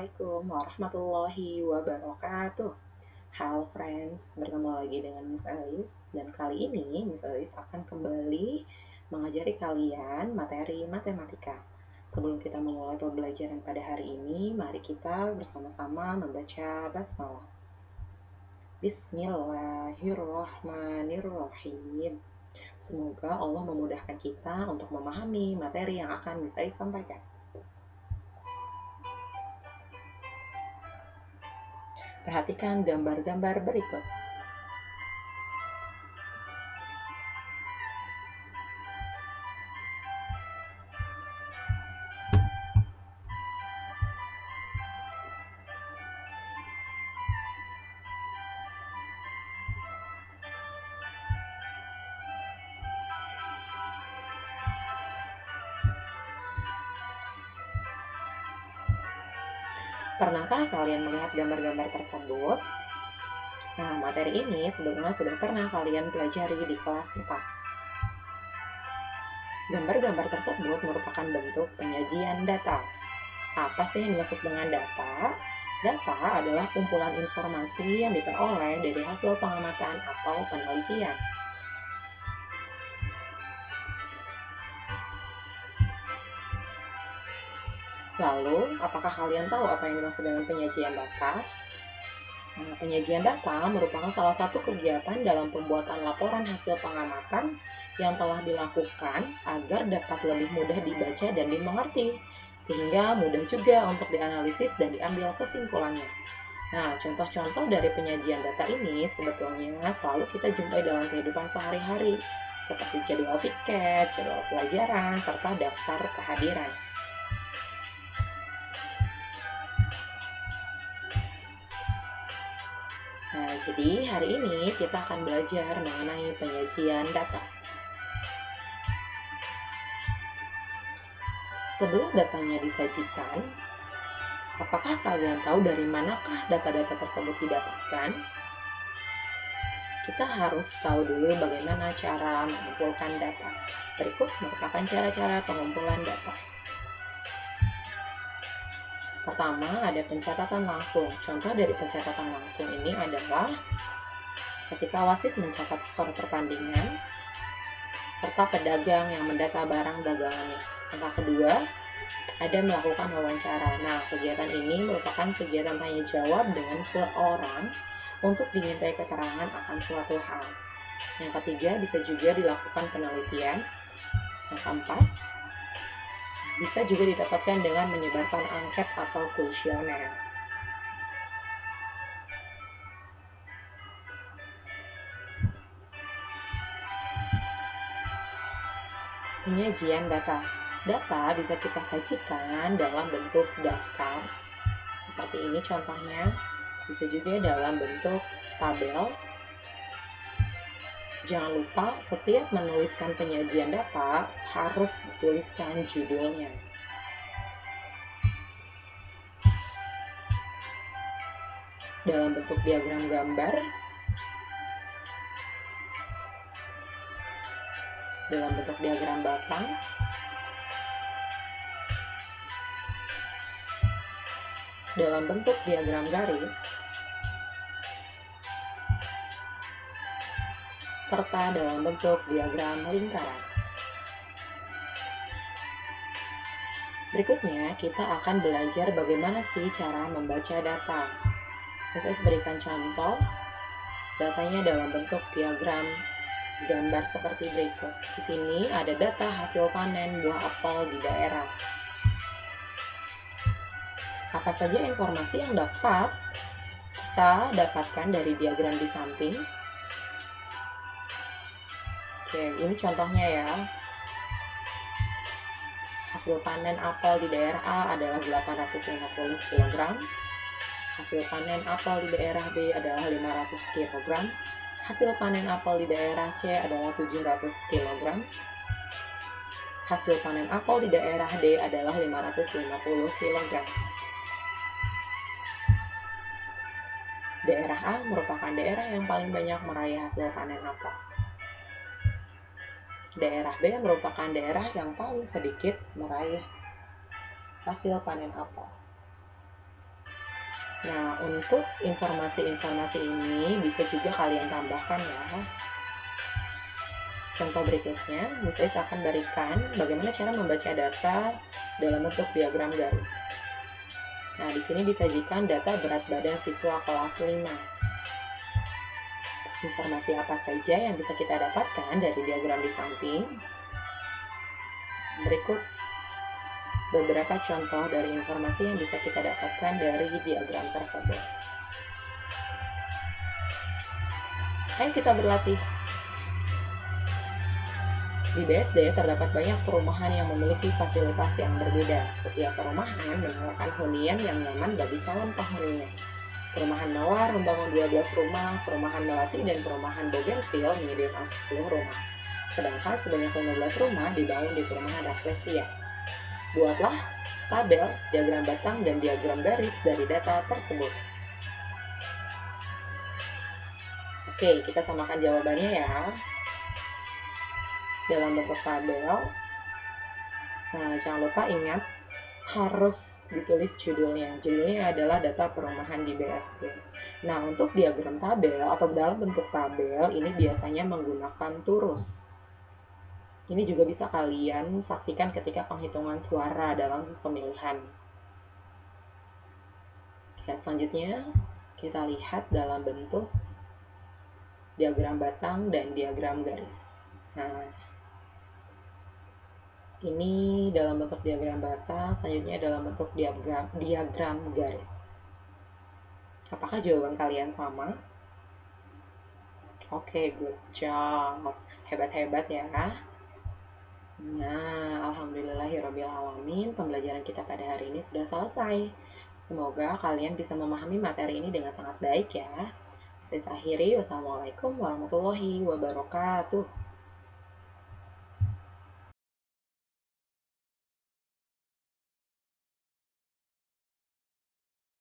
Assalamualaikum warahmatullahi wabarakatuh. Halo friends, bertemu lagi dengan Miss Alice. Dan kali ini Miss Alice akan kembali mengajari kalian materi matematika. Sebelum kita memulai pembelajaran pada hari ini, mari kita bersama-sama membaca basmalah. Bismillahirrahmanirrahim. Semoga Allah memudahkan kita untuk memahami materi yang akan Miss Alice sampaikan. Perhatikan gambar-gambar berikut. Pernahkah kalian melihat gambar-gambar tersebut? Nah, materi ini sebetulnya sudah pernah kalian pelajari di kelas 4. Gambar-gambar tersebut merupakan bentuk penyajian data. Apa sih yang dimaksud dengan data? Data adalah kumpulan informasi yang diperoleh dari hasil pengamatan atau penelitian. Lalu, apakah kalian tahu apa yang dimaksud dengan penyajian data? Penyajian data merupakan salah satu kegiatan dalam pembuatan laporan hasil pengamatan yang telah dilakukan agar dapat lebih mudah dibaca dan dimengerti, sehingga mudah juga untuk dianalisis dan diambil kesimpulannya. Nah, contoh-contoh dari penyajian data ini sebetulnya selalu kita jumpai dalam kehidupan sehari-hari, seperti jadwal piket, jadwal pelajaran, serta daftar kehadiran. Nah, jadi hari ini kita akan belajar mengenai penyajian data. Sebelum datanya disajikan, apakah kalian tahu dari manakah data-data tersebut didapatkan? Kita harus tahu dulu bagaimana cara mengumpulkan data. Berikut merupakan cara-cara pengumpulan data. Pertama, ada pencatatan langsung. Contoh dari pencatatan langsung ini adalah ketika wasit mencatat skor pertandingan, serta pedagang yang mendata barang dagangannya. Langkah kedua, ada melakukan wawancara. Nah, kegiatan ini merupakan kegiatan tanya jawab dengan seorang untuk dimintai keterangan akan suatu hal. Yang ketiga, bisa juga dilakukan penelitian. Yang keempat, bisa juga didapatkan dengan menyebarkan angket atau kuesioner. Penyajian data. Data bisa kita sajikan dalam bentuk daftar, seperti ini contohnya. Bisa juga dalam bentuk tabel. Jangan lupa setiap menuliskan penyajian data harus dituliskan judulnya. Dalam bentuk diagram gambar, dalam bentuk diagram batang, dalam bentuk diagram garis, serta dalam bentuk diagram lingkaran. Berikutnya, kita akan belajar bagaimana sih cara membaca data. Saya berikan contoh, datanya dalam bentuk diagram gambar seperti berikut. Di sini ada data hasil panen buah apel di daerah. Apa saja informasi yang dapat kita dapatkan dari diagram di samping? Oke, ini contohnya ya. Hasil panen apel di daerah A adalah 850 kg. Hasil panen apel di daerah B adalah 500 kg. Hasil panen apel di daerah C adalah 700 kg. Hasil panen apel di daerah D adalah 550 kg. Daerah A merupakan daerah yang paling banyak meraih hasil panen apel. Daerah B merupakan daerah yang paling sedikit meraih hasil panen apel. Nah, untuk informasi-informasi ini bisa juga kalian tambahkan ya. Contoh berikutnya, Miss Ais akan berikan bagaimana cara membaca data dalam bentuk diagram garis. Nah, di sini disajikan data berat badan siswa kelas 5. Informasi apa saja yang bisa kita dapatkan dari diagram di samping? Berikut beberapa contoh dari informasi yang bisa kita dapatkan dari diagram tersebut. Ayo kita berlatih. Di BSD terdapat banyak perumahan yang memiliki fasilitas yang berbeda. Setiap perumahan menawarkan hunian yang nyaman bagi calon penghuninya. Perumahan Mawar membangun 12 rumah, perumahan Melati dan perumahan Bougainville menyediakan 10 rumah. Sedangkan sebanyak 15 rumah dibangun di perumahan Rafflesia. Buatlah tabel, diagram batang, dan diagram garis dari data tersebut. Oke, kita samakan jawabannya ya. Dalam bentuk tabel. Nah, jangan lupa ingat harus ditulis judulnya. Judulnya adalah data perumahan di BSD. Nah, untuk diagram tabel atau dalam bentuk tabel ini biasanya menggunakan turus. Ini juga bisa kalian saksikan ketika penghitungan suara dalam pemilihan. Oke, selanjutnya kita lihat dalam bentuk diagram batang dan diagram garis. Nah, ini dalam bentuk diagram batang, selanjutnya dalam bentuk diagram garis. Apakah jawaban kalian sama? Oke, good job. Hebat-hebat ya. Nah, alhamdulillahirrabbilalamin, pembelajaran kita pada hari ini sudah selesai. Semoga kalian bisa memahami materi ini dengan sangat baik ya. Saya akhiri, wassalamualaikum warahmatullahi wabarakatuh.